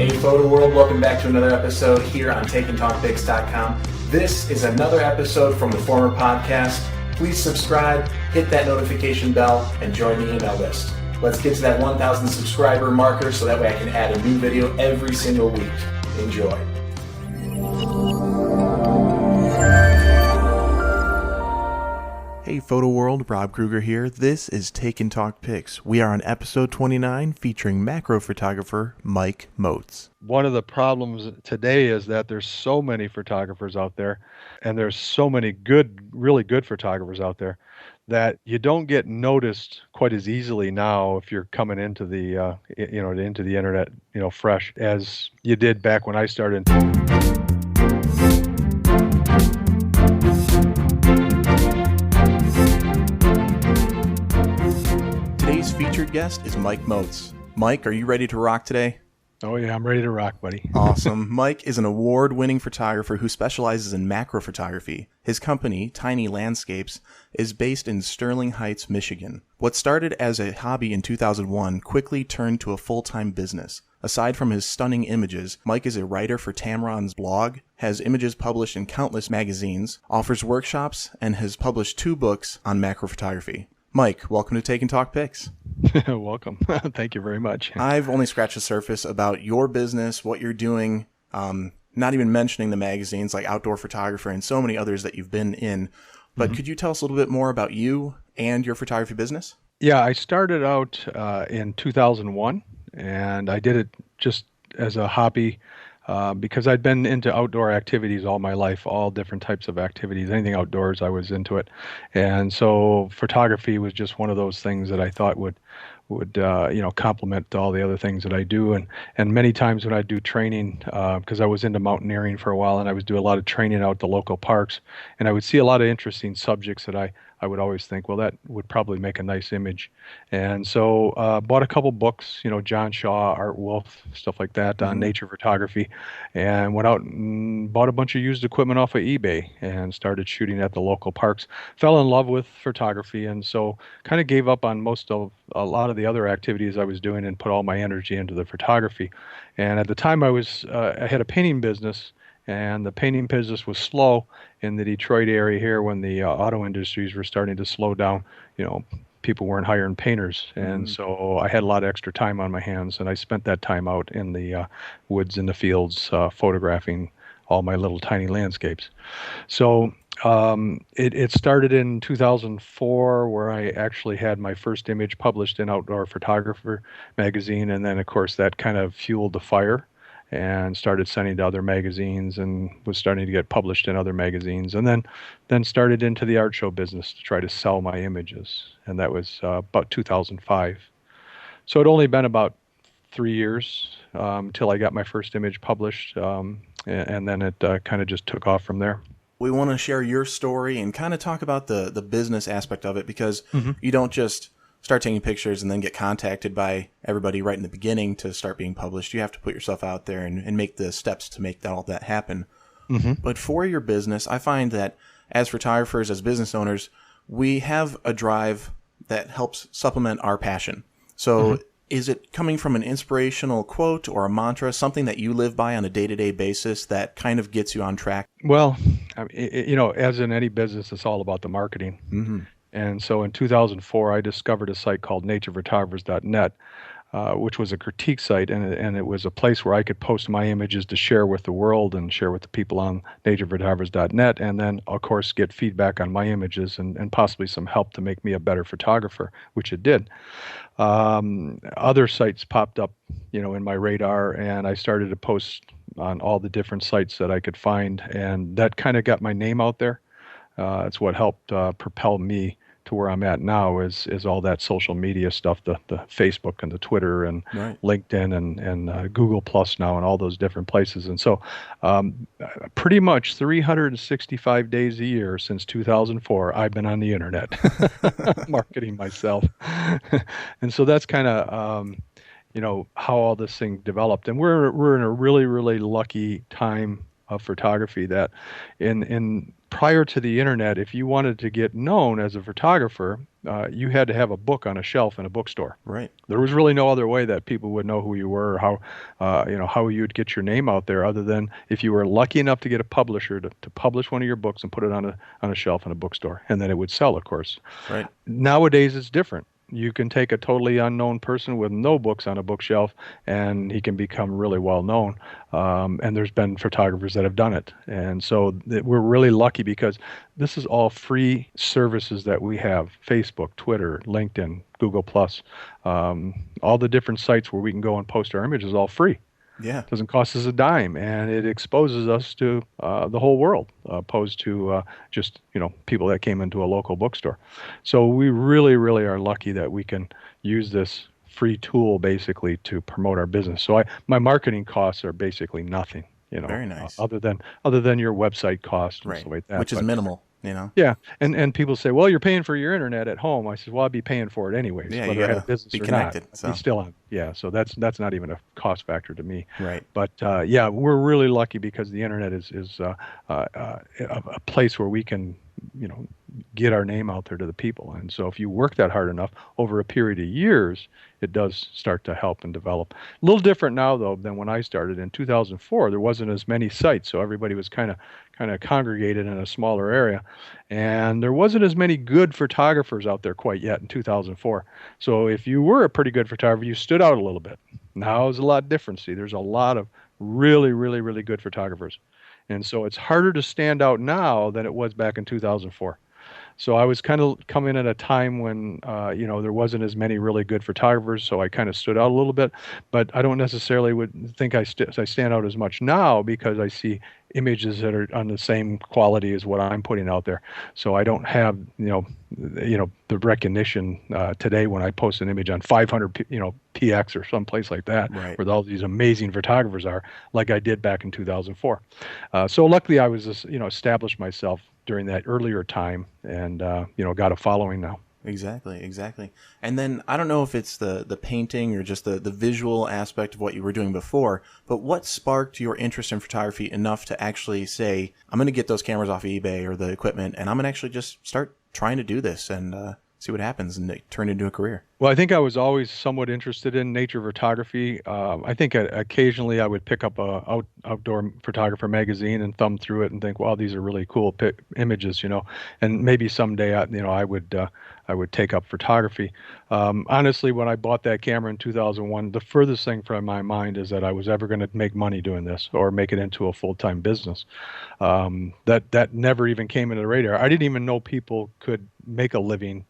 Hey Photo World, welcome back to another episode here on TakeandTalkPics.com. This is another episode from the former podcast. Please subscribe, hit that notification bell, and join the email list. Let's get to that 1,000 subscriber marker so that way I can add a new video every single week. Enjoy. Hey Photo World, Rob Kruger here. This is Take and Talk Pics. We are on episode 29 featuring macro photographer Mike Moats. One of the problems today is that there's so many photographers out there, and there's so many good, really good photographers out there, that you don't get noticed quite as easily now if you're coming into the into the internet, fresh, as you did back when I started. Today's featured guest is Mike Moats. Mike, are you ready to rock today? Oh yeah, I'm ready to rock, buddy. Awesome. Mike is an award-winning photographer who specializes in macro photography. His company, Tiny Landscapes, is based in Sterling Heights, Michigan. What started as a hobby in 2001 quickly turned to a full-time business. Aside from his stunning images, Mike is a writer for Tamron's blog, has images published in countless magazines, offers workshops, and has published 2 books on macro photography. Mike, welcome to Take and Talk Pics. Welcome. Thank you very much. I've only scratched the surface about your business, what you're doing, not even mentioning the magazines like Outdoor Photographer and so many others that you've been in. But could you tell us a little bit more about you and your photography business? Yeah, I started out in 2001, and I did it just as a hobby because I'd been into outdoor activities all my life, all different types of activities, anything outdoors, I was into it. And so photography was just one of those things that I thought would complement all the other things that I do. And many times when I do training, because I was into mountaineering for a while, and I would do a lot of training out at the local parks, and I would see a lot of interesting subjects that I would always think, well, that would probably make a nice image. And so bought a couple books, John Shaw, Art Wolf, stuff like that on nature photography, and went out and bought a bunch of used equipment off of eBay and started shooting at the local parks. Fell in love with photography, and so kind of gave up on a lot of the other activities I was doing and put all my energy into the photography. And at the time I had a painting business, and the painting business was slow in the Detroit area here when the auto industries were starting to slow down. People weren't hiring painters, and so I had a lot of extra time on my hands, and I spent that time out in the woods and the fields photographing all my little tiny landscapes. So it started in 2004, where I actually had my first image published in Outdoor Photographer magazine, and then of course that kind of fueled the fire and started sending to other magazines and was starting to get published in other magazines, and then started into the art show business to try to sell my images, and that was about 2005. So it'd only been about 3 years till I got my first image published, and then it kind of just took off from there. We want to share your story and kind of talk about the business aspect of it, because you don't just start taking pictures and then get contacted by everybody right in the beginning to start being published. You have to put yourself out there and make the steps to make all that happen. But for your business, I find that as photographers, as business owners, we have a drive that helps supplement our passion. So is it coming from an inspirational quote or a mantra, something that you live by on a day-to-day basis that kind of gets you on track? Well, as in any business, it's all about the marketing. And so in 2004, I discovered a site called naturephotographers.net, which was a critique site, and it was a place where I could post my images to share with the world and share with the people on naturephotographers.net, and then, of course, get feedback on my images and possibly some help to make me a better photographer, which it did. Other sites popped up, in my radar, and I started to post on all the different sites that I could find, and that kind of got my name out there. It's what helped propel me to where I'm at now is all that social media stuff, the Facebook and the Twitter and LinkedIn and Google Plus now and all those different places. And so pretty much 365 days a year since 2004, I've been on the internet marketing myself. And so that's kind of, how all this thing developed. And we're in a really, really lucky time of photography that in prior to the internet, if you wanted to get known as a photographer, you had to have a book on a shelf in a bookstore. Right. There was really no other way that people would know who you were, or how you'd get your name out there, other than if you were lucky enough to get a publisher to publish one of your books and put it on a shelf in a bookstore, and then it would sell, of course. Right. Nowadays, it's different. You can take a totally unknown person with no books on a bookshelf, and he can become really well known. And there's been photographers that have done it. And so we're really lucky because this is all free services that we have: Facebook, Twitter, LinkedIn, Google+, all the different sites where we can go and post our images, all free. Yeah. It doesn't cost us a dime, and it exposes us to the whole world, opposed to just people that came into a local bookstore. So we really, really are lucky that we can use this free tool basically to promote our business. So my marketing costs are basically nothing. Very nice. Other than your website cost and Right. stuff like that, Which is minimal. Yeah, and people say, well, you're paying for your internet at home. I said, well, I'd be paying for it anyways, Yeah, whether you I had a gotta business be or connected. not. So. Be still on. Yeah, so that's not even a cost factor to me. Right. But yeah, we're really lucky because the internet is a place where we can get our name out there to the people. And so if you work that hard enough over a period of years, it does start to help and develop. A little different now, though, than when I started in 2004. There wasn't as many sites, so everybody was kind of congregated in a smaller area, and there wasn't as many good photographers out there quite yet in 2004. So if you were a pretty good photographer, you stood out a little bit. Now it's a lot different. See, there's a lot of really, really, really good photographers. And so it's harder to stand out now than it was back in 2004. So I was kind of coming at a time when, there wasn't as many really good photographers, so I kind of stood out a little bit. But I don't necessarily would think I stand out as much now because I see images that are on the same quality as what I'm putting out there. So I don't have, the recognition today when I post an image on 500, PX or someplace like that, Right. where all these amazing photographers are, like I did back in 2004. So luckily I was, established myself during that earlier time and, got a following now. Exactly. And then I don't know if it's the painting or just the visual aspect of what you were doing before, but what sparked your interest in photography enough to actually say, I'm going to get those cameras off of eBay or the equipment, and I'm going to actually just start trying to do this and see what happens and turn it into a career? Well, I think I was always somewhat interested in nature photography. I think occasionally I would pick up a outdoor photographer magazine and thumb through it and think, wow, these are really cool images, and maybe someday I would take up photography. Honestly, when I bought that camera in 2001, the furthest thing from my mind is that I was ever going to make money doing this or make it into a full-time business. That never even came into the radar. I didn't even know people could make a living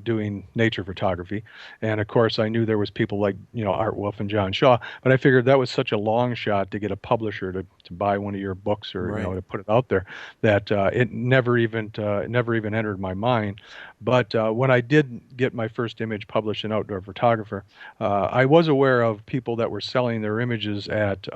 doing nature photography. And of course, I knew there was people like, Art Wolf and John Shaw, but I figured that was such a long shot to get a publisher to buy one of your books or, Right. to put it out there that it never even entered my mind. But when I did get my first image published in Outdoor Photographer, I was aware of people that were selling their images at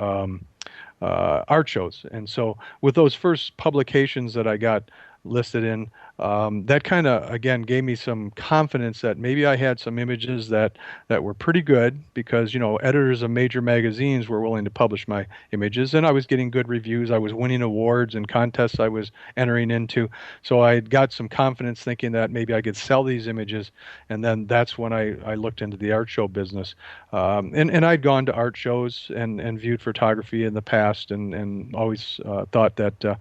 art shows. And so with those first publications that I got listed in, that kind of, again, gave me some confidence that maybe I had some images that were pretty good because, editors of major magazines were willing to publish my images, and I was getting good reviews. I was winning awards and contests I was entering into. So I got some confidence thinking that maybe I could sell these images, and then that's when I looked into the art show business. And I'd gone to art shows and viewed photography in the past and always thought that,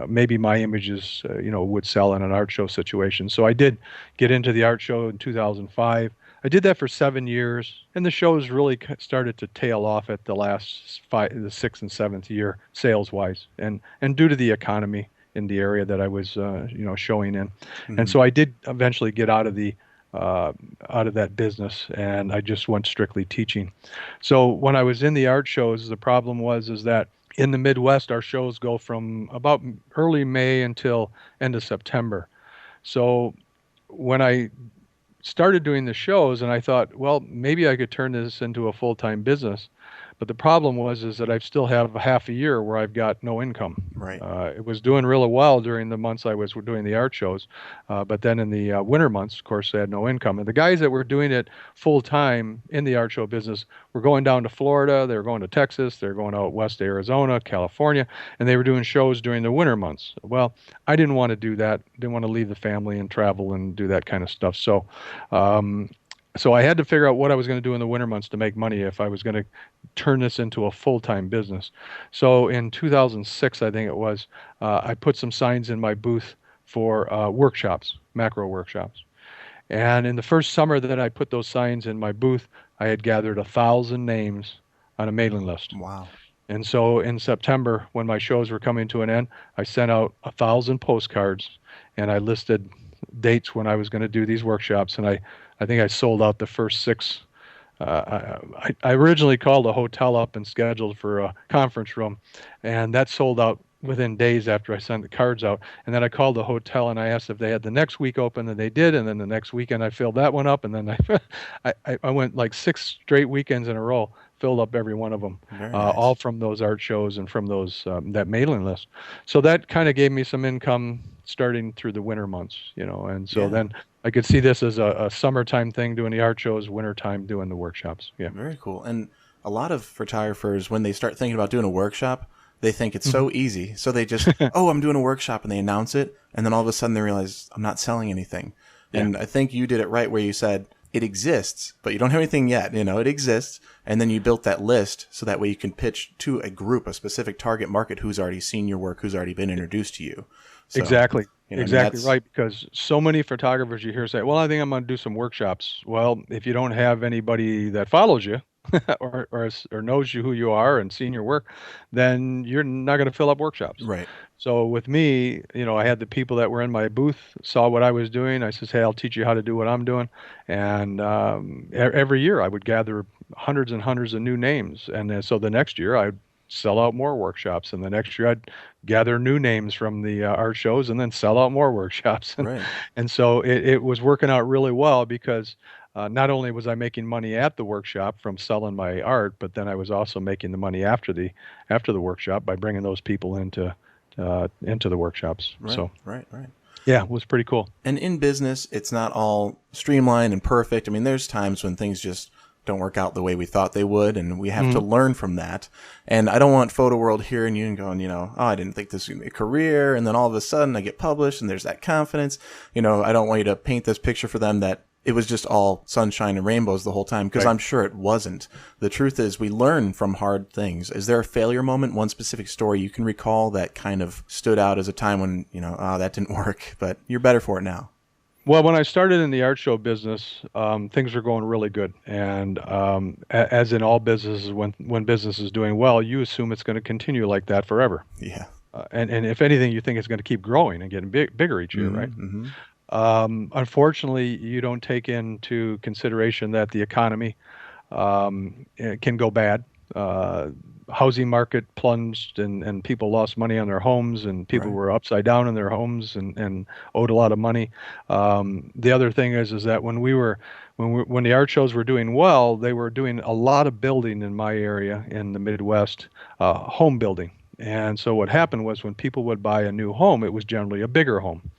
maybe my images, would sell in an art show situation. So I did get into the art show in 2005. I did that for 7 years, and the shows really started to tail off at the last the 6th and 7th year sales-wise, and due to the economy in the area that I was, showing in. Mm-hmm. And so I did eventually get out of that business, and I just went strictly teaching. So when I was in the art shows, the problem is that in the Midwest, our shows go from about early May until end of September. So when I started doing the shows, and I thought, well, maybe I could turn this into a full-time business, But the problem is that I still have a half a year where I've got no income. Right. It was doing really well during the months I was doing the art shows, but then in the winter months, of course, I had no income. And the guys that were doing it full time in the art show business were going down to Florida, they were going to Texas, they were going out west to Arizona, California, and they were doing shows during the winter months. Well, I didn't want to do that. Didn't want to leave the family and travel and do that kind of stuff. Um, so I had to figure out what I was going to do in the winter months to make money if I was going to turn this into a full-time business. So in 2006, I think it was, I put some signs in my booth for workshops, macro workshops. And in the first summer that I put those signs in my booth, I had gathered 1,000 names on a mailing list. Wow. And so in September, when my shows were coming to an end, I sent out 1,000 postcards and I listed dates when I was going to do these workshops. And I think I sold out the first 6. I originally called a hotel up and scheduled for a conference room, and that sold out within days after I sent the cards out. And then I called the hotel and I asked if they had the next week open, and they did. And then the next weekend I filled that one up, and then I went like 6 straight weekends in a row, filled up every one of them, Very nice. all from those art shows and from those that mailing list. So that kind of gave me some income starting through the winter months, and so then I could see this as a summertime thing doing the art shows, wintertime doing the workshops. Yeah. Very cool. And a lot of photographers, when they start thinking about doing a workshop, they think it's so easy. So they just, oh, I'm doing a workshop, and they announce it. And then all of a sudden they realize I'm not selling anything. Yeah. And I think you did it right where you said it exists, but you don't have anything yet. It exists. And then you built that list so that way you can pitch to a group, a specific target market who's already seen your work, who's already been introduced to you. So, exactly. Exactly right, because so many photographers you hear say, well, I think I'm going to do some workshops. Well, if you don't have anybody that follows you or knows you who you are and seen your work, then you're not going to fill up workshops. Right. So with me, I had the people that were in my booth, saw what I was doing. I says, hey, I'll teach you how to do what I'm doing. And every year I would gather hundreds and hundreds of new names. And then, so the next year I'd sell out more workshops, and the next year I'd gather new names from the art shows and then sell out more workshops. Right. And so it was working out really well because not only was I making money at the workshop from selling my art, but then I was also making the money after the workshop by bringing those people into the workshops. Right. So right. yeah, it was pretty cool. And in business, it's not all streamlined and perfect. I mean, there's times when things just don't work out the way we thought they would, and we have to learn from that. And I don't want Photo World hearing you and going, oh, I didn't think this was going to be a career, and then all of a sudden I get published and there's that confidence. I don't want you to paint this picture for them that it was just all sunshine and rainbows the whole time, because Right. I'm sure it wasn't. The truth is we learn from hard things. Is there a failure moment, one specific story you can recall that kind of stood out as a time when, that didn't work, but you're better for it now? Well, when I started in the art show business, things were going really good. And as in all businesses, when business is doing well, you assume it's going to continue like that forever. Yeah. And if anything, you think it's going to keep growing and getting bigger each year, right? Mm-hmm. Unfortunately, you don't take into consideration that the economy can go bad. Housing market plunged and people lost money on their homes, and people Right. were upside down in their homes and owed a lot of money. The other thing is that when the art shows were doing well, they were doing a lot of building in my area in the Midwest, home building. And so what happened was when people would buy a new home, it was generally a bigger home,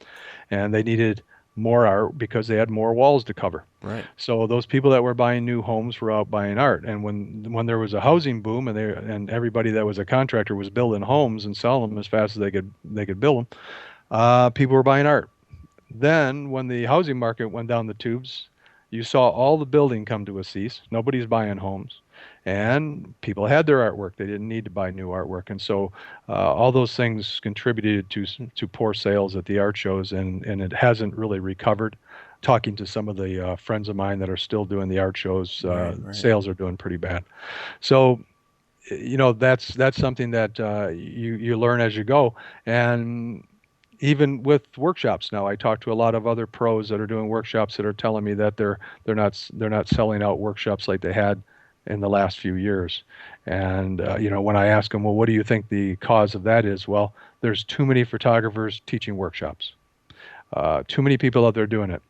and they needed more art because they had more walls to cover. Right. So those people that were buying new homes were out buying art. And when there was a housing boom and everybody that was a contractor was building homes and selling them as fast as they could build them, people were buying art. Then when the housing market went down the tubes, you saw all the building come to a cease. Nobody's buying homes. And people had their artwork. They didn't need to buy new artwork. And so all those things contributed to poor sales at the art shows, and it hasn't really recovered. Talking to some of the friends of mine that are still doing the art shows, Right. sales are doing pretty bad. So, that's something that you learn as you go. And even with workshops now, I talk to a lot of other pros that are doing workshops that are telling me that they're not selling out workshops like they had in the last few years. And when I ask them, well, what do you think the cause of that is? Well, there's too many photographers teaching workshops. Too many people out there doing it.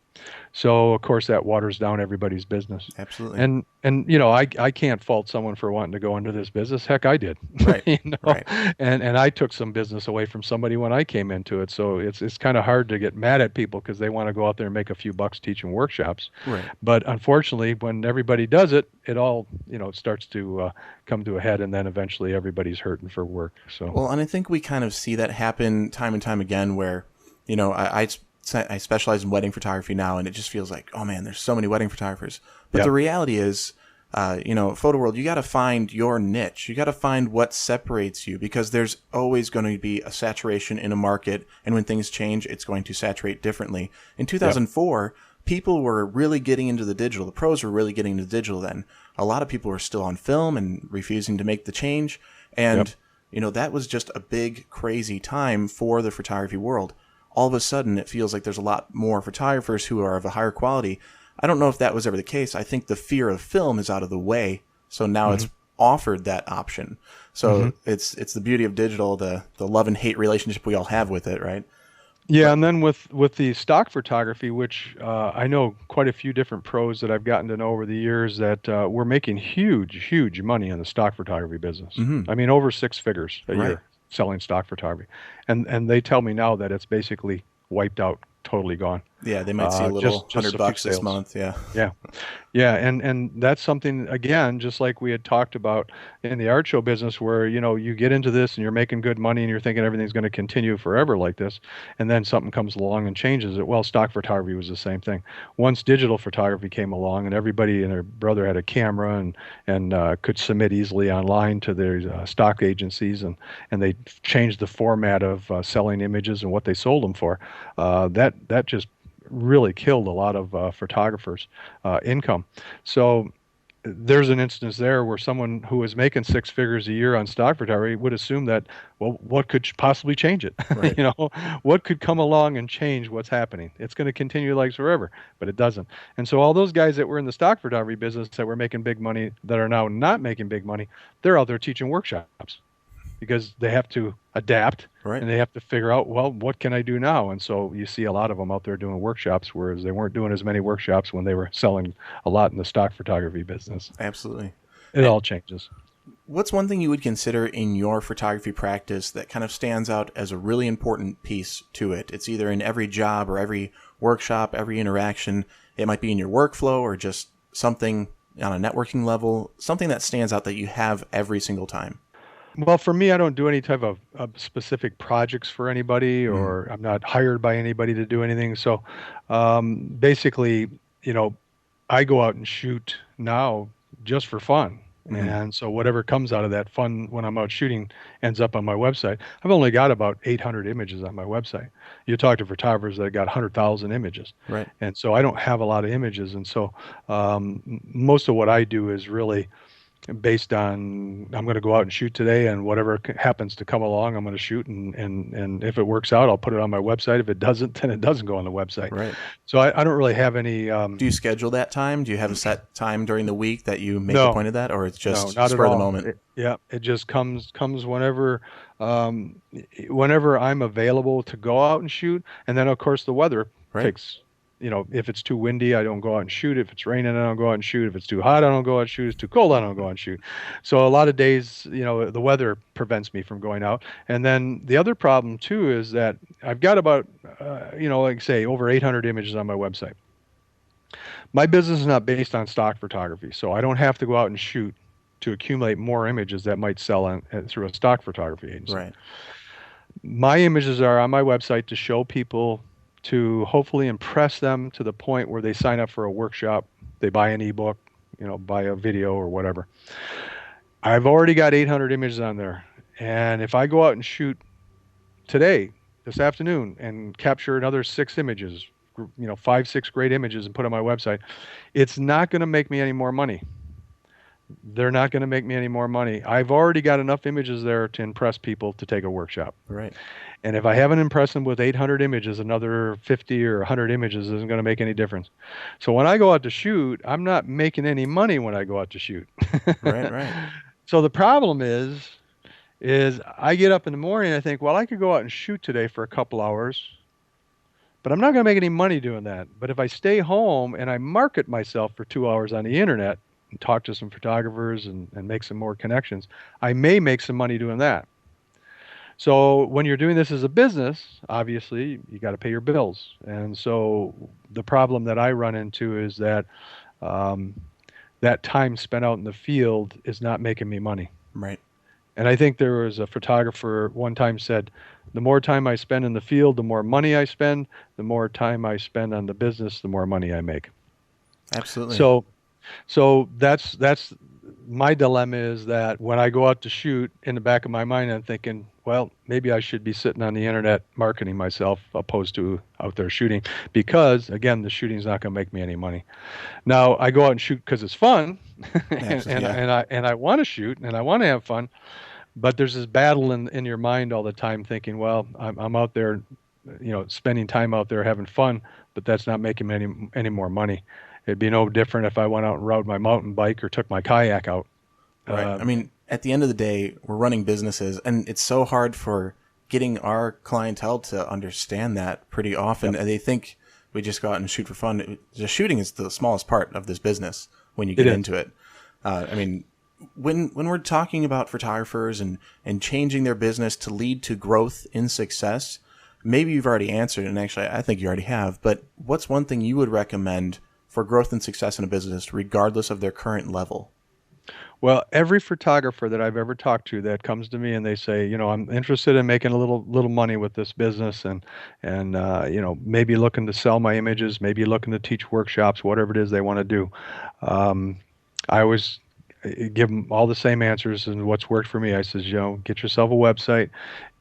So of course that waters down everybody's business. Absolutely. And I can't fault someone for wanting to go into this business. Heck, I did. Right. you know, Right. and I took some business away from somebody when I came into it. So it's kind of hard to get mad at people because they want to go out there and make a few bucks teaching workshops. Right. But unfortunately, when everybody does it, it all starts to come to a head, and then eventually everybody's hurting for work. So Well, and I think we kind of see that happen time and time again where, I specialize in wedding photography now, and it just feels like, oh man, there's so many wedding photographers. But Yep. the reality is, photo world, you got to find your niche. You got to find what separates you, because there's always going to be a saturation in a market. And when things change, it's going to saturate differently. In 2004, people were really getting into the digital. The pros were really getting into digital then. A lot of people were still on film and refusing to make the change. And, that was just a big, crazy time for the photography world. All of a sudden, it feels like there's a lot more photographers who are of a higher quality. I don't know if that was ever the case. I think the fear of film is out of the way. So now it's offered that option. So it's the beauty of digital, the love and hate relationship we all have with it, right? Yeah, and then with the stock photography, which I know quite a few different pros that I've gotten to know over the years that we're making huge money in the stock photography business. I mean, over six figures a year selling stock photography, and they tell me now that it's basically wiped out, totally gone. Yeah, they might see a little just $100 this sales. month. Yeah. Yeah, and that's something, again, just like we had talked about in the art show business, where you get into this and you're making good money and you're thinking everything's going to continue forever like this, and then something comes along and changes it. Well, stock photography was the same thing. Once digital photography came along and everybody and their brother had a camera and could submit easily online to their stock agencies, and they changed the format of selling images and what they sold them for, that just really killed a lot of photographers' income. So there's an instance there where someone who was making six figures a year on stock photography would assume that, well, what could possibly change it? Right. What could come along and change what's happening? It's going to continue like forever, but it doesn't. And so all those guys that were in the stock photography business that were making big money, that are now not making big money, they're out there teaching workshops because they have to adapt. Right. And they have to figure out, well, what can I do now? And so you see a lot of them out there doing workshops, whereas they weren't doing as many workshops when they were selling a lot in the stock photography business. Absolutely. It all changes. What's one thing you would consider in your photography practice that kind of stands out as a really important piece to it? It's either in every job or every workshop, every interaction. It might be in your workflow or just something on a networking level, something that stands out that you have every single time. Well, for me, I don't do any type of specific projects for anybody, or I'm not hired by anybody to do anything. So basically, I go out and shoot now just for fun. And so whatever comes out of that fun when I'm out shooting ends up on my website. I've only got about 800 images on my website. You talk to photographers that got 100,000 images. Right. And so I don't have a lot of images. And so most of what I do is really based on, I'm going to go out and shoot today, and whatever happens to come along, I'm going to shoot, and if it works out, I'll put it on my website. If it doesn't, then it doesn't go on the website. Right. So I don't really have any. Do you schedule that time? Do you have a set time during the week that you make No. a point of that, or it's just No, not spur at of the all. moment? It just comes whenever whenever I'm available to go out and shoot, and then of course the weather takes. If it's too windy, I don't go out and shoot. If it's raining, I don't go out and shoot. If it's too hot, I don't go out and shoot. If it's too cold, I don't go out and shoot. So a lot of days, the weather prevents me from going out. And then the other problem too is that I've got about, like say, over 800 images on my website. My business is not based on stock photography, so I don't have to go out and shoot to accumulate more images that might sell through a stock photography agency. Right. My images are on my website to show people, to hopefully impress them to the point where they sign up for a workshop, they buy an ebook, buy a video or whatever. I've already got 800 images on there. And if I go out and shoot today, this afternoon, and capture another 6 images, 5, 6 great images, and put on my website, it's not going to make me any more money. They're not going to make me any more money. I've already got enough images there to impress people to take a workshop. Right. And if I haven't impressed them with 800 images, another 50 or 100 images isn't going to make any difference. So when I go out to shoot, I'm not making any money when I go out to shoot. Right. So the problem is I get up in the morning and I think, well, I could go out and shoot today for a couple hours, but I'm not going to make any money doing that. But if I stay home and I market myself for 2 hours on the internet and talk to some photographers and make some more connections, I may make some money doing that. So when you're doing this as a business, obviously you got to pay your bills. And so the problem that I run into is that um, that time spent out in the field is not making me money. Right. And I think there was a photographer one time said, the more time I spend in the field, the more money I spend. The more time I spend on the business, the more money I make. Absolutely. So that's my dilemma is that when I go out to shoot, in the back of my mind, I'm thinking, well, maybe I should be sitting on the internet marketing myself opposed to out there shooting because, again, the shooting's not going to make me any money. Now, I go out and shoot because it's fun, Absolutely, yeah. and I want to shoot and I want to have fun, but there's this battle in your mind all the time thinking, well, I'm out there, spending time out there having fun, but that's not making me any more money. It'd be no different if I went out and rode my mountain bike or took my kayak out. Right. I mean, at the end of the day, we're running businesses, and it's so hard for getting our clientele to understand that pretty often. Yep. They think we just go out and shoot for fun. Just shooting is the smallest part of this business when you get into it. I mean, when we're talking about photographers and changing their business to lead to growth in success, maybe you've already answered, and actually I think you already have, but what's one thing you would recommend for growth and success in a business, regardless of their current level? Well, every photographer that I've ever talked to that comes to me and they say, I'm interested in making a little money with this business, and maybe looking to sell my images, maybe looking to teach workshops, whatever it is they want to do. I always give them all the same answers and what's worked for me. I says, get yourself a website,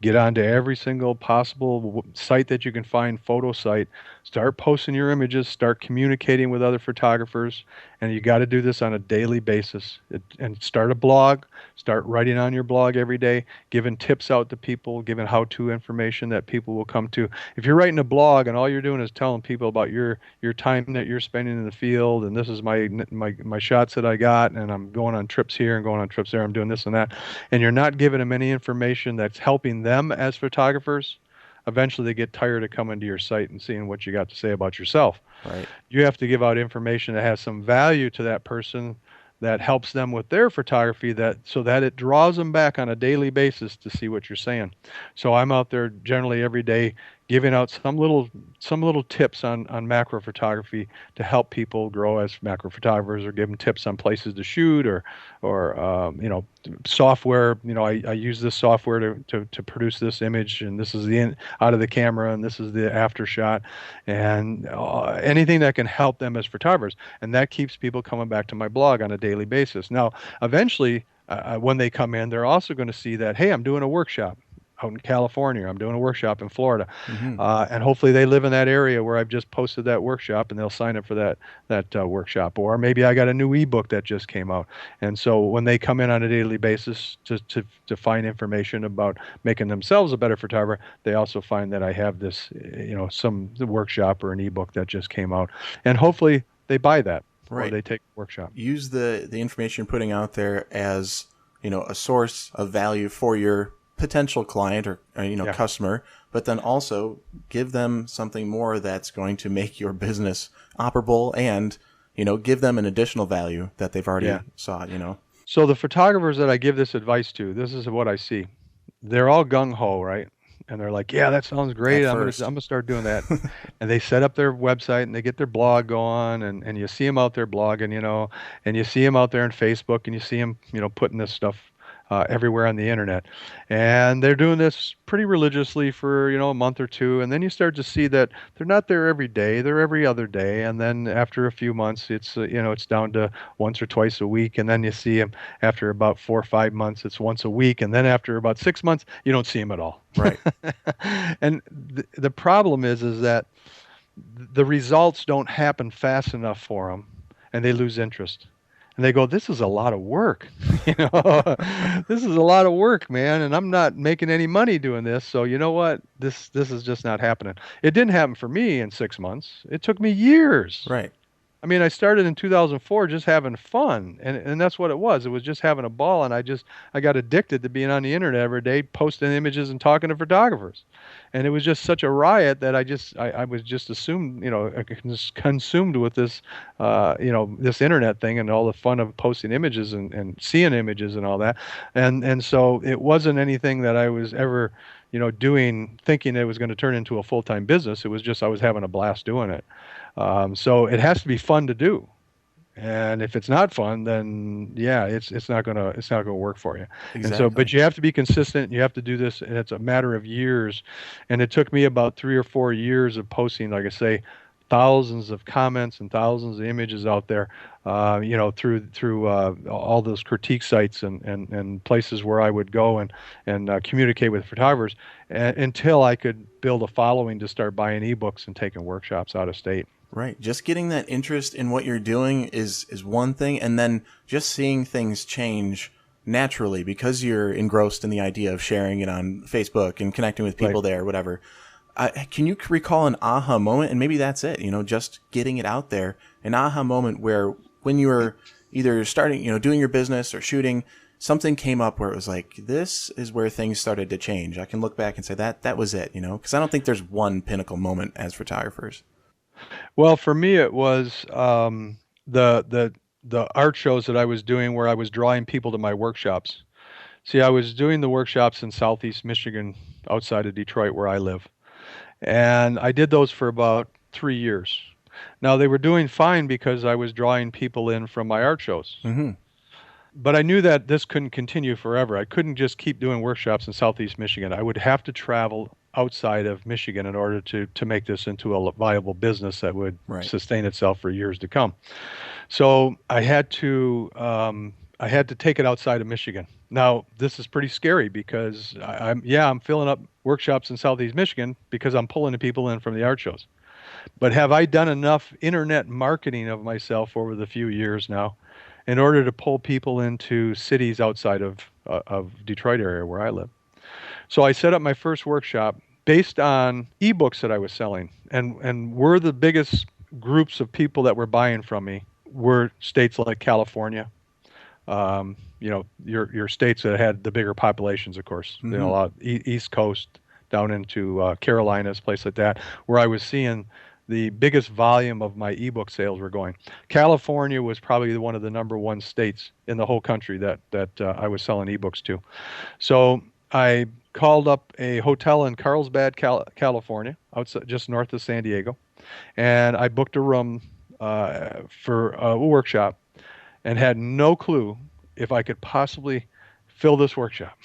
get onto every single possible site that you can find, photo site, start posting your images, start communicating with other photographers, and you got to do this on a daily basis. And start a blog, start writing on your blog every day, giving tips out to people, giving how-to information that people will come to. If you're writing a blog and all you're doing is telling people about your time that you're spending in the field, and this is my shots that I got, and I'm going on trips here and going on trips there, I'm doing this and that, and you're not giving them any information that's helping them as photographers, eventually they get tired of coming to your site and seeing what you got to say about yourself. Right. You have to give out information that has some value to that person, that helps them with their photography, so that it draws them back on a daily basis to see what you're saying. So I'm out there generally every day giving out some little tips on macro photography to help people grow as macro photographers, or give them tips on places to shoot, or software. I use this software to produce this image, and this is the out of the camera, and this is the after shot, and anything that can help them as photographers. And that keeps people coming back to my blog on a daily basis. Now, eventually, when they come in, they're also going to see that, hey, I'm doing a workshop out in California, I'm doing a workshop in Florida, and hopefully they live in that area where I've just posted that workshop, and they'll sign up for that workshop. Or maybe I got a new ebook that just came out, and so when they come in on a daily basis to find information about making themselves a better photographer, they also find that I have this, the workshop or an ebook that just came out, and hopefully they buy that. Right. Or they take the workshop. Use the information you're putting out there as a source of value for your potential client or customer, but then also give them something more that's going to make your business operable, and give them an additional value that they've already saw. So the photographers that I give this advice to, this is what I see. They're all gung-ho, right? And they're like, yeah, that sounds great. I'm gonna start doing that. And they set up their website and they get their blog going, and you see them out there blogging, and you see them out there on Facebook, and you see them, putting this stuff everywhere on the internet. And they're doing this pretty religiously for, a month or two. And then you start to see that they're not there every day, they're every other day. And then after a few months, it's, it's down to once or twice a week. And then you see them after about 4 or 5 months, it's once a week. And then after about 6 months, you don't see them at all. Right. And the problem is that the results don't happen fast enough for them, and they lose interest. And they go, this is a lot of work. This is a lot of work, man. And I'm not making any money doing this. So you know what? This is just not happening. It didn't happen for me in 6 months. It took me years. Right. I mean, I started in 2004 just having fun, and that's what it was. It was just having a ball, and I got addicted to being on the internet every day, posting images and talking to photographers, and it was just such a riot that I was just assumed, consumed with this, this internet thing and all the fun of posting images and seeing images and all that, and so it wasn't anything that I was ever, doing thinking it was going to turn into a full-time business. It was just I was having a blast doing it. So it has to be fun to do. And if it's not fun, then yeah, it's not gonna work for you. And so, but Exactly. you have to be consistent. You have to do this, and it's a matter of years. And it took me about 3 or 4 years of posting, like I say, thousands of comments and thousands of images out there, through all those critique sites and places where I would go and communicate with photographers, until I could build a following to start buying ebooks and taking workshops out of state. Right. Just getting that interest in what you're doing is one thing, and then just seeing things change naturally because you're engrossed in the idea of sharing it on Facebook and connecting with Right. people there, whatever. Can you recall an aha moment? And maybe that's it, just getting it out there. An aha moment where when you were either starting, doing your business or shooting, something came up where it was like, this is where things started to change. I can look back and say that was it, because I don't think there's one pinnacle moment as photographers. Well, for me, it was the art shows that I was doing where I was drawing people to my workshops. See, I was doing the workshops in Southeast Michigan, outside of Detroit, where I live, and I did those for about 3 years. Now they were doing fine because I was drawing people in from my art shows. Mm-hmm. But I knew that this couldn't continue forever. I couldn't just keep doing workshops in Southeast Michigan. I would have to travel outside of Michigan in order to make this into a viable business that would Right. sustain itself for years to come. So I had to take it outside of Michigan. Now this is pretty scary because I'm filling up workshops in Southeast Michigan because I'm pulling the people in from the art shows. But have I done enough internet marketing of myself over the few years now in order to pull people into cities outside of Detroit area where I live? So I set up my first workshop based on ebooks that I was selling, and were the biggest groups of people that were buying from me were states like California, your states that had the bigger populations, of course, a Mm-hmm. lot East Coast down into Carolinas, place like that, where I was seeing the biggest volume of my ebook sales were going. California was probably one of the number one states in the whole country that I was selling ebooks to. So I called up a hotel in Carlsbad, California, outside just north of San Diego, and I booked a room for a workshop, and had no clue if I could possibly fill this workshop.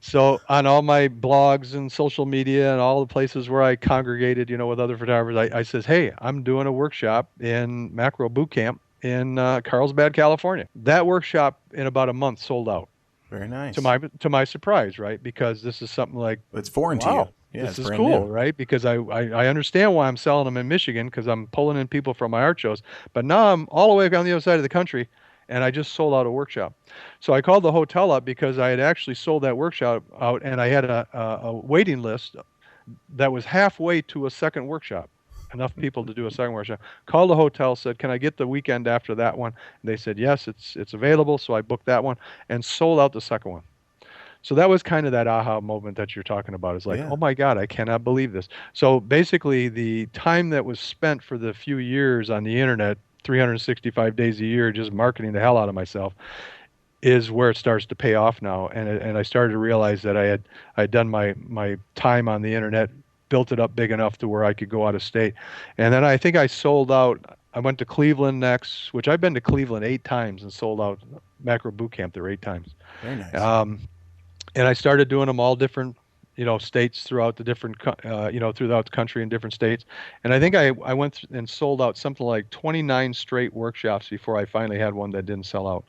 So on all my blogs and social media and all the places where I congregated, with other photographers, I says, hey, I'm doing a workshop in Macro Boot Camp in Carlsbad, California. That workshop in about a month sold out, Very to nice. my surprise, right? Because this is something like, It's foreign to you. wow, Yeah, this it's is brand cool, new. right? Because I understand why I'm selling them in Michigan, because I'm pulling in people from my art shows. But now I'm all the way on the other side of the country, and I just sold out a workshop. So I called the hotel up because I had actually sold that workshop out, and I had a waiting list that was halfway to a second workshop. Enough people to do a second workshop. Called the hotel, said, "Can I get the weekend after that one?" And they said, "Yes, it's available." So I booked that one and sold out the second one. So that was kind of that aha moment that you're talking about. Is like, Yeah. oh my God, I cannot believe this. So basically, the time that was spent for the few years on the internet, 365 days a year, just marketing the hell out of myself, is where it starts to pay off now. And I started to realize that I had done my time on the internet, built it up big enough to where I could go out of state. And then I think I sold out. I went to Cleveland next, which I've been to Cleveland 8 times and sold out Macro Boot Camp there 8 times. Very nice. And I started doing them all different, states throughout the throughout the country in different states. And I think I went and sold out something like 29 straight workshops before I finally had one that didn't sell out.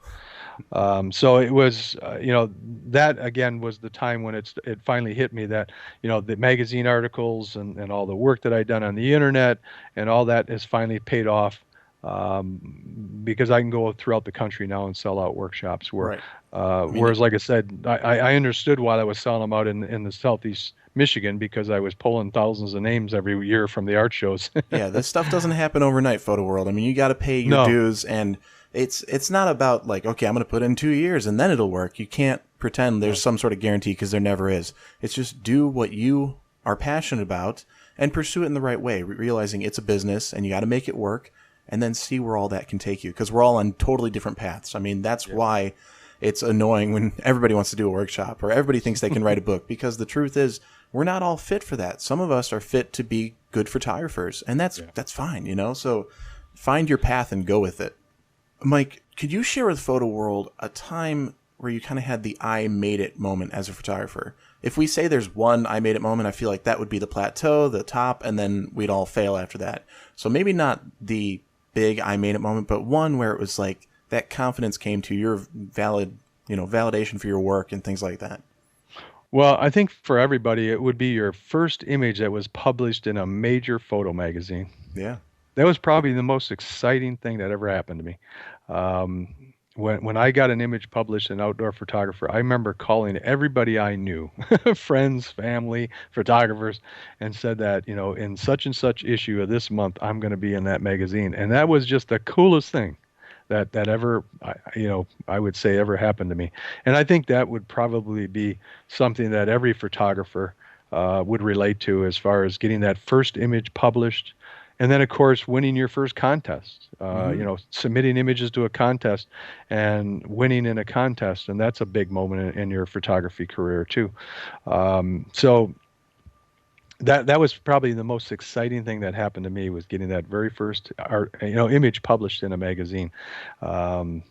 So it was, that again was the time when it finally hit me that, the magazine articles and all the work that I'd done on the internet and all that has finally paid off. because I can go throughout the country now and sell out workshops where, Right. I mean, whereas like I said, I understood why I was selling them out in the Southeast Michigan because I was pulling thousands of names every year from the art shows. yeah, this stuff doesn't happen overnight, photo world. I mean, you got to pay your No. dues, and it's not about like, okay, I'm going to put in 2 years and then it'll work. You can't pretend there's some sort of guarantee because there never is. It's just do what you are passionate about and pursue it in the right way, realizing it's a business and you got to make it work, and then see where all that can take you, because we're all on totally different paths. I mean, that's why it's annoying when everybody wants to do a workshop or everybody thinks they can write a book, because the truth is we're not all fit for that. Some of us are fit to be good photographers, and that's fine, you know? So find your path and go with it. Mike, could you share with Photo World a time where you kind of had the I made it moment as a photographer? If we say there's one I made it moment, I feel like that would be the plateau, the top, and then we'd all fail after that. So maybe not the big I made it moment, but one where it was like that confidence came to your validation for your work and things like that. Well, I think for everybody, it would be your first image that was published in a major photo magazine. Yeah. That was probably the most exciting thing that ever happened to me. When I got an image published in Outdoor Photographer, I remember calling everybody I knew, friends, family, photographers, and said that, in such and such issue of this month, I'm going to be in that magazine. And that was just the coolest thing that ever, I would say ever happened to me. And I think that would probably be something that every photographer would relate to, as far as getting that first image published. And then, of course, winning your first contest, submitting images to a contest and winning in a contest. And that's a big moment in your photography career, too. So that was probably the most exciting thing that happened to me, was getting that very first image published in a magazine. And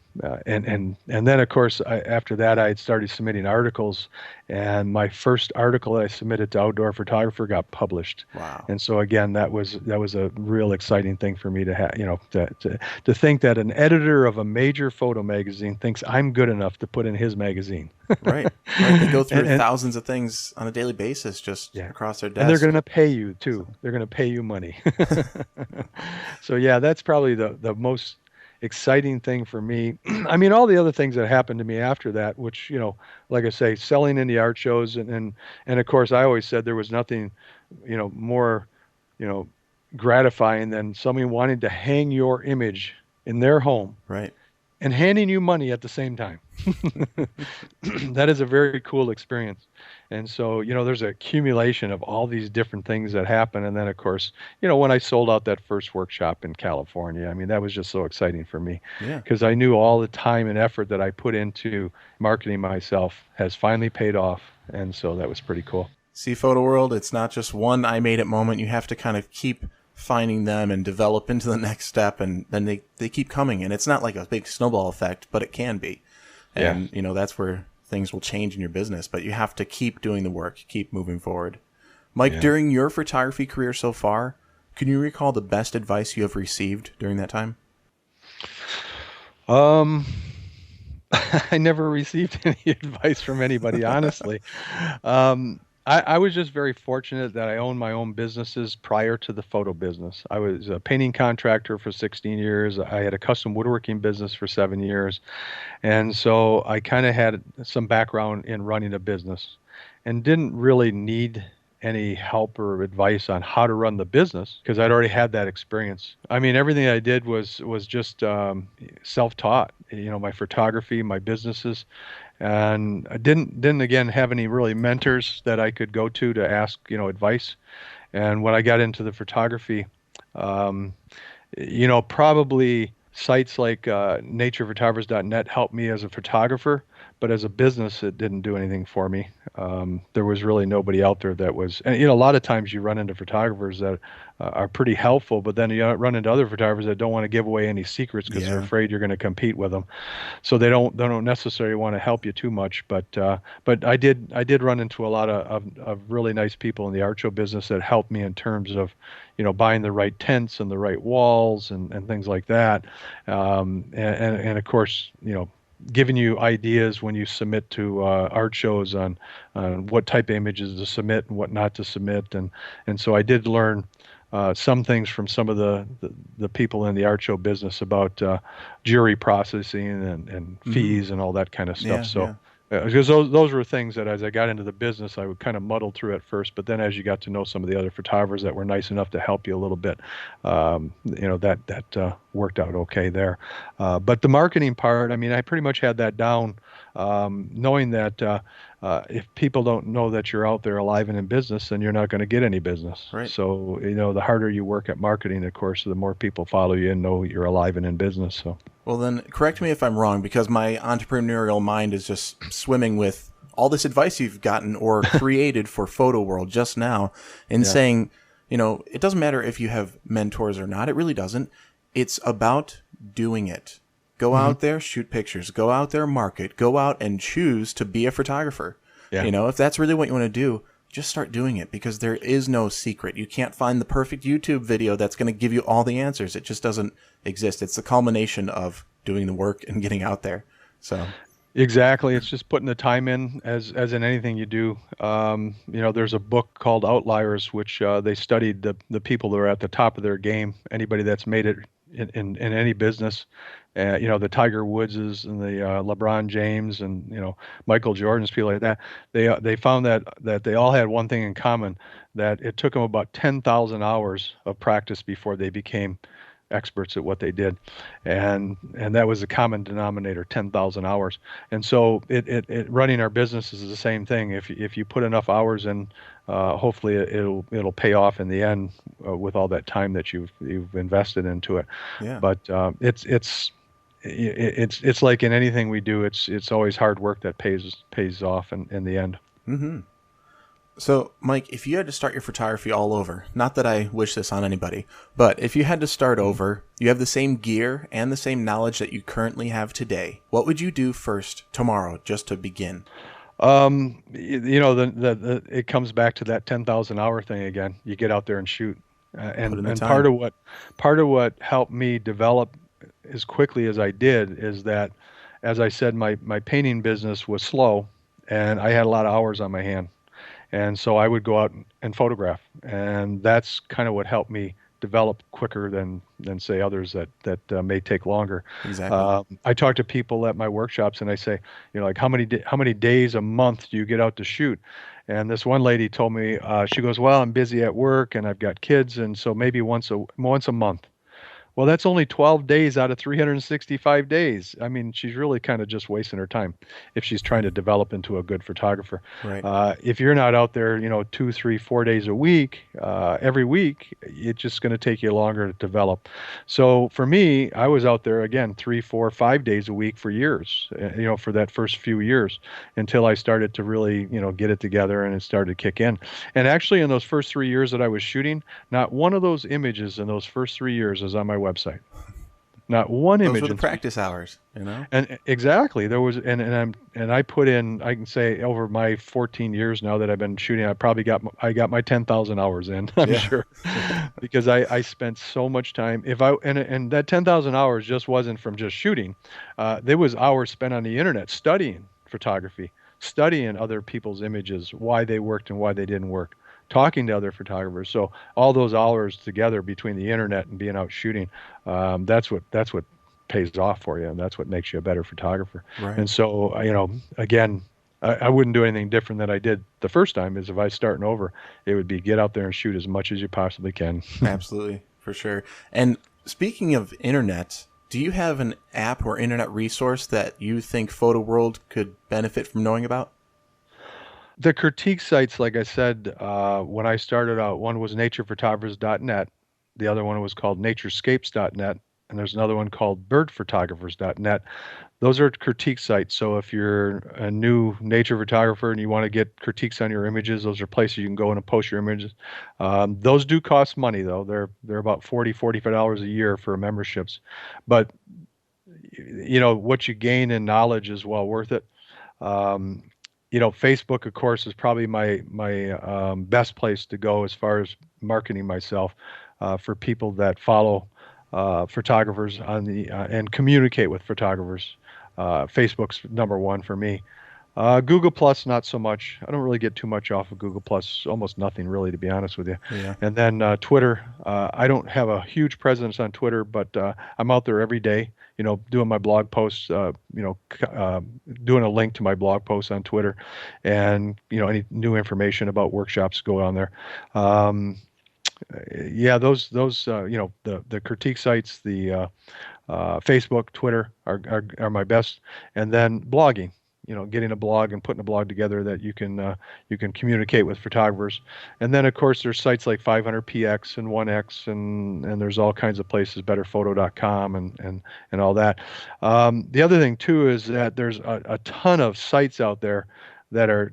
then, of course, after that, I had started submitting articles, and my first article that I submitted to Outdoor Photographer got published. Wow. And so again, that was a real exciting thing for me to have, to think that an editor of a major photo magazine thinks I'm good enough to put in his magazine. Right. They go through thousands of things on a daily basis just across their desk. And they're going to pay you too. They're going to pay you money. So yeah, that's probably the most exciting thing for me. I mean, all the other things that happened to me after that, which, like I say, selling in the art shows, and of course, I always said there was nothing, more, gratifying than somebody wanting to hang your image in their home. Right. And handing you money at the same time. That is a very cool experience. And so, there's an accumulation of all these different things that happen. And then, of course, when I sold out that first workshop in California, I mean, that was just so exciting for me. Yeah. Because I knew all the time and effort that I put into marketing myself has finally paid off. And so that was pretty cool. See, Photo World, it's not just one I made it moment. You have to kind of keep finding them and develop into the next step, and then they keep coming. And it's not like a big snowball effect, but it can be. And, that's where things will change in your business. But you have to keep doing the work, keep moving forward. Mike, during your photography career so far, can you recall the best advice you have received during that time? I never received any advice from anybody, honestly. I was just very fortunate that I owned my own businesses prior to the photo business. I was a painting contractor for 16 years. I had a custom woodworking business for 7 years. And so I kind of had some background in running a business and didn't really need any help or advice on how to run the business because I'd already had that experience. I mean, everything I did was just self-taught, my photography, my businesses. And I didn't again have any really mentors that I could go to ask, advice. And when I got into the photography, probably sites like naturephotographers.net helped me as a photographer, but as a business, it didn't do anything for me. There was really nobody out there that was, and a lot of times you run into photographers that are pretty helpful, but then you run into other photographers that don't want to give away any secrets because they're afraid you're going to compete with them. So they don't necessarily want to help you too much. But I did run into a lot of really nice people in the art show business that helped me in terms of, buying the right tents and the right walls and things like that. And of course, giving you ideas when you submit to art shows on what type of images to submit and what not to submit. And so I did learn some things from some of the people in the art show business about jury processing and fees and all that kind of stuff. Yeah, So yeah. because those were things that as I got into the business, I would kind of muddle through at first, but then as you got to know some of the other photographers that were nice enough to help you a little bit, that worked out okay there. But the marketing part, I mean, I pretty much had that down, knowing that if people don't know that you're out there alive and in business, then you're not going to get any business. Right. So, the harder you work at marketing, of course, the more people follow you and know you're alive and in business. So. Well, then correct me if I'm wrong, because my entrepreneurial mind is just swimming with all this advice you've gotten or created for Photo World just now, and saying, it doesn't matter if you have mentors or not. It really doesn't. It's about doing it. Go out there, shoot pictures. Go out there, market. Go out and choose to be a photographer. Yeah. If that's really what you want to do, just start doing it, because there is no secret. You can't find the perfect YouTube video that's going to give you all the answers. It just doesn't exist. It's the culmination of doing the work and getting out there. So Exactly. It's just putting the time in as in anything you do. There's a book called Outliers, which they studied the people that are at the top of their game, anybody that's made it in any business. The Tiger Woodses and the LeBron James and, Michael Jordan's, people like that. They found that they all had one thing in common, that it took them about 10,000 hours of practice before they became experts at what they did, and that was the common denominator, 10,000 hours. And so it running our business is the same thing. If you put enough hours in, hopefully it'll pay off in the end with all that time that you've invested into it. yeah. But it's like in anything we do, it's always hard work that pays off in the end. Mm-hmm. So, Mike, if you had to start your photography all over, not that I wish this on anybody, but if you had to start over, you have the same gear and the same knowledge that you currently have today, what would you do first tomorrow just to begin? It comes back to that 10,000 hour thing again. You get out there and shoot. And part of what helped me develop as quickly as I did is that, as I said, my painting business was slow and I had a lot of hours on my hand. And so I would go out and photograph, and that's kind of what helped me develop quicker than say others that may take longer. Exactly. I talk to people at my workshops, and I say, like, how many days a month do you get out to shoot? And this one lady told me, she goes, well, I'm busy at work and I've got kids, and so maybe once a month. Well, that's only 12 days out of 365 days. I mean, she's really kind of just wasting her time if she's trying to develop into a good photographer. Right. If you're not out there, 2, 3, 4 days a week, every week, it's just going to take you longer to develop. So for me, I was out there again 3, 4, 5 days a week for years, for that first few years until I started to really, get it together and it started to kick in. And actually, in those first 3 years that I was shooting, not one of those images in those first 3 years is on my website. Not one image. Those were the practice hours, And exactly, there was, and I put in, I can say over my 14 years now that I've been shooting, I got my 10,000 hours in, I'm sure, because I spent so much time. And that 10,000 hours just wasn't from just shooting. There was hours spent on the internet studying photography, studying other people's images, why they worked and why they didn't work, talking to other photographers. So all those hours together between the internet and being out shooting, that's what pays off for you, and that's what makes you a better photographer. Right. And so, again, I wouldn't do anything different than I did the first time. Is if I was starting over, it would be get out there and shoot as much as you possibly can. Absolutely, for sure. And speaking of internet, do you have an app or internet resource that you think Photo World could benefit from knowing about? The critique sites, like I said, when I started out, one was naturephotographers.net. The other one was called naturescapes.net. And there's another one called birdphotographers.net. Those are critique sites. So if you're a new nature photographer and you want to get critiques on your images, those are places you can go in and post your images. Those do cost money, though. They're about $45 a year for memberships. But, what you gain in knowledge is well worth it. Facebook, of course, is probably my best place to go as far as marketing myself for people that follow photographers on and communicate with photographers. Facebook's number one for me. Google Plus, not so much. I don't really get too much off of Google Plus, almost nothing really, to be honest with you. Yeah. And then Twitter. I don't have a huge presence on Twitter, but I'm out there every day, doing my blog posts, doing a link to my blog posts on Twitter, and any new information about workshops go on there. Yeah, those the critique sites, the Facebook, Twitter are my best, and then blogging. Getting a blog and putting a blog together that you can communicate with photographers, and then of course there's sites like 500px and 1x, and there's all kinds of places, betterphoto.com and all that. The other thing too is that there's a ton of sites out there that are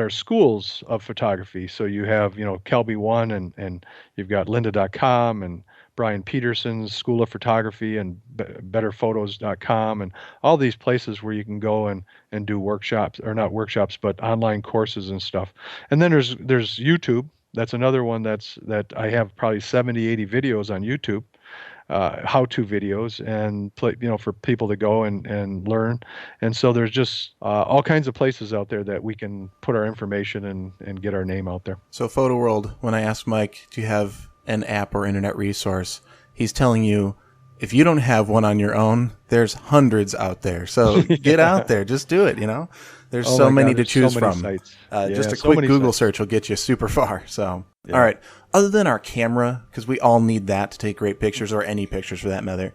schools of photography. So you have, Kelby One, and you've got lynda.com and Brian Peterson's School of Photography and betterphotos.com, and all these places where you can go and do workshops, or not workshops, but online courses and stuff. And then there's YouTube. That's another one that I have probably 70, 80 videos on YouTube, how-to videos, and for people to go and learn. And so there's just all kinds of places out there that we can put our information and get our name out there. So Photo World, when I asked Mike, do you have an app or internet resource, he's telling you, if you don't have one on your own, there's hundreds out there. So get out there, just do it. There's so many to choose from. Just a quick Google search will get you super far. So, all right. Other than our camera, because we all need that to take great pictures, or any pictures for that matter,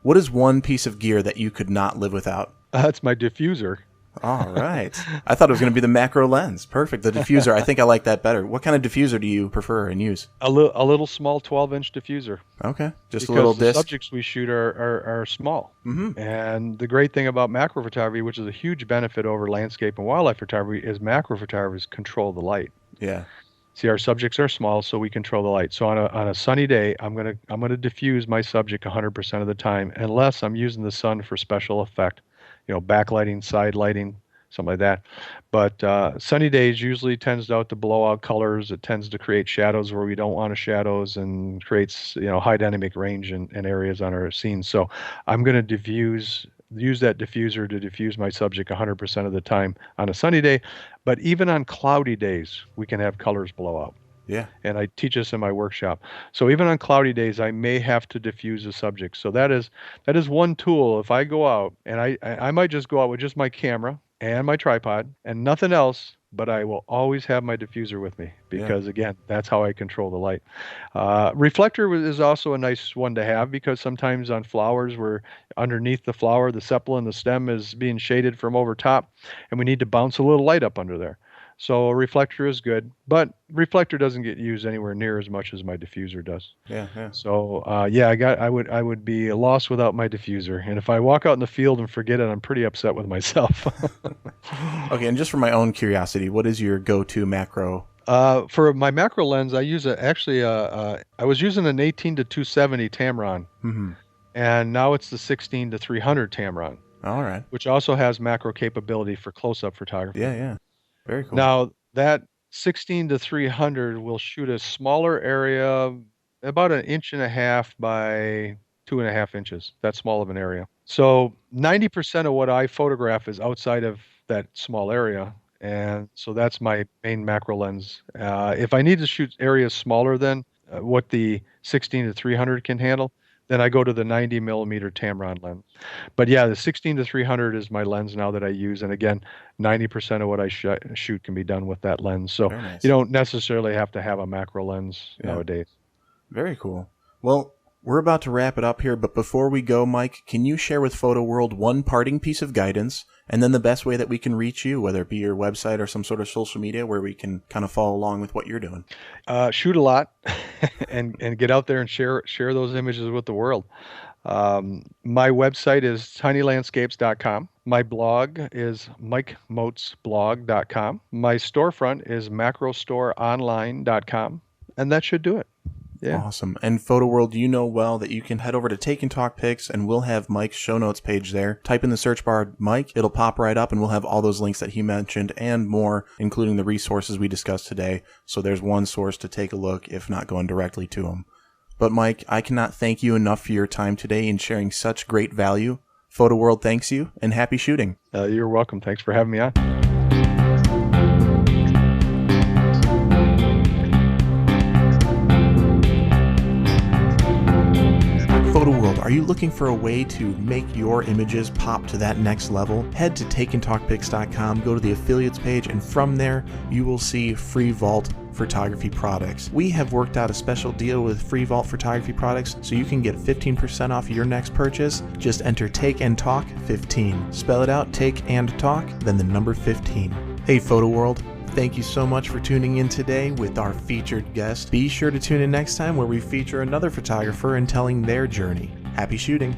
what is one piece of gear that you could not live without? That's my diffuser. All right. I thought it was going to be the macro lens. Perfect. The diffuser. I think I like that better. What kind of diffuser do you prefer and use? A little small 12-inch diffuser. Okay. Just because a little the disc. subjects we shoot are small. Mm-hmm. And the great thing about macro photography, which is a huge benefit over landscape and wildlife photography, is macro photographers control the light. Yeah. See, our subjects are small, so we control the light. So on a sunny day, I'm gonna diffuse my subject 100% of the time, unless I'm using the sun for special effect, backlighting, side lighting, something like that. But sunny days usually tends out to blow out colors. It tends to create shadows where we don't want shadows, and creates high dynamic range in areas on our scene. So I'm going to use that diffuser to diffuse my subject 100% of the time on a sunny day. But even on cloudy days, we can have colors blow out. Yeah. And I teach this in my workshop. So even on cloudy days, I may have to diffuse a subject. So that is one tool. If I go out, and I might just go out with just my camera and my tripod and nothing else, but I will always have my diffuser with me, because again, that's how I control the light. Reflector is also a nice one to have, because sometimes on flowers, where underneath the flower, the sepal and the stem is being shaded from over top, and we need to bounce a little light up under there. So a reflector is good, but reflector doesn't get used anywhere near as much as my diffuser does. Yeah. So I would be lost without my diffuser, and if I walk out in the field and forget it, I'm pretty upset with myself. Okay, and just for my own curiosity, what is your go-to macro? For my macro lens, I use I was using an 18 to 270 Tamron, and now it's the 16 to 300 Tamron. All right. Which also has macro capability for close-up photography. Yeah. Very cool. Now, that 16 to 300 will shoot a smaller area, about 1.5 inches by 2.5 inches, that small of an area. So 90% of what I photograph is outside of that small area. And so that's my main macro lens. If I need to shoot areas smaller than what the 16 to 300 can handle, then I go to the 90 millimeter Tamron lens. But yeah, the 16 to 300 is my lens now that I use. And again, 90% of what I shoot can be done with that lens. So nice. You don't necessarily have to have a macro lens nowadays. Very cool. Well, we're about to wrap it up here, but before we go, Mike, can you share with Photo World one parting piece of guidance, and then the best way that we can reach you, whether it be your website or some sort of social media where we can kind of follow along with what you're doing? Shoot a lot and get out there and share those images with the world. My website is tinylandscapes.com. My blog is mikemoatsblog.com. My storefront is macrostoreonline.com, and that should do it. Yeah. Awesome. And Photo World, you know well that you can head over to Take and Talk Pics, and we'll have Mike's show notes page there. Type in the search bar Mike, it'll pop right up, and we'll have all those links that he mentioned and more, including the resources we discussed today. So there's one source to take a look, if not going directly to him. But Mike, I cannot thank you enough for your time today in sharing such great value Photo World thanks you, and happy shooting. You're welcome. Thanks for having me on. Photo World, are you looking for a way to make your images pop to that next level? Head to takeandtalkpics.com, go to the affiliates page, and from there you will see Free Vault photography products. We have worked out a special deal with Free Vault photography products so you can get 15% off your next purchase. Just enter Take and Talk 15. Spell it out, Take and Talk, then the number 15. Hey Photo World, thank you so much for tuning in today with our featured guest. Be sure to tune in next time where we feature another photographer and telling their journey. Happy shooting.